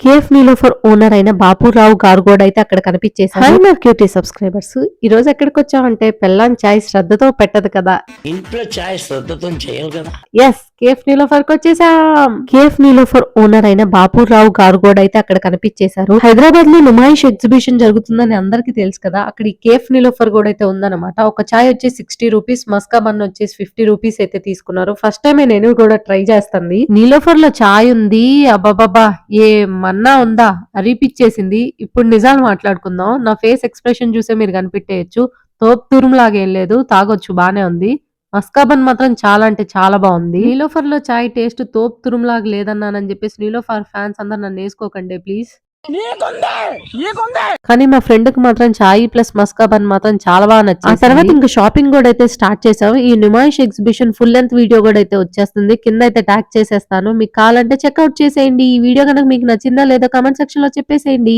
Cafe Niloufer owner అయిన బాపురావు గారు కూడా అయితే అక్కడ కనిపించేశారు. హాయ్ నా క్యూటీ సబ్స్క్రైబర్స్, ఈ రోజు ఎక్కడికి వచ్చామంటే పెళ్ళాం చాయ్ శ్రద్ధతో పెట్టదు కదా, ఇంట్లో చాయ్ శ్రద్ధతో చేయాలి కదా. ఎస్ కేఫ్ నీలోఫర్ కి వచ్చేసాం. కేఫ్ నీలోఫర్ ఓనర్ అయిన బాపురావు గారు కూడా అయితే అక్కడ కనిపించేశారు. హైదరాబాద్ లో నుమాయిష్ ఎగ్జిబిషన్ జరుగుతుందని అందరికీ తెలుసు కదా, అక్కడ ఈ కేఫ్ నీలోఫర్ కూడా అయితే ఉందన్నమాట. ఒక చాయ్ వచ్చేసి 60 రూపీస్, మస్కా బన్ వచ్చేసి 50 రూపీస్ అయితే తీసుకున్నారు. ఫస్ట్ టైం నేను కూడా ట్రై చేస్తుంది. నీలోఫర్ లో చాయ్ ఉంది, అబ్బాబాబా ఏమన్నా ఉందా, అరిపిచ్చేసింది. ఇప్పుడు నిజాలు మాట్లాడుకుందాం. నా ఫేస్ ఎక్స్ప్రెషన్ చూసే మీరు కనిపెట్టేయచ్చు. తోపు తురుములాగేం లేదు, తాగొచ్చు, బానే ఉంది. మస్కాబన్ మాత్రం చాలా అంటే చాలా బాగుంది. నీలోఫర్ లో చాయ్ టేస్ట్ తోపు తురుములాగా లేదన్నానని చెప్పేసి నీలోఫర్ ఫ్యాన్స్ అందరు నన్ను వేసుకోకండి ప్లీజ్. కానీ మా ఫ్రెండ్ కి మాత్రం చాయ్ ప్లస్ మస్కాబన్ మాత్రం చాలా బాగా నచ్చింది. ఆ తర్వాత ఇంకా షాపింగ్ కూడా అయితే స్టార్ట్ చేసాం. ఈ Numaish exhibition full length video కూడా అయితే వచ్చేస్తుంది, కింద అయితే ట్యాగ్ చేసేస్తాను. మీకు కావాలంటే చెక్అౌట్ చేసేయండి. ఈ వీడియో కనుక మీకు నచ్చిందా లేదా కామెంట్ సెక్షన్ లో చెప్పేసేయండి.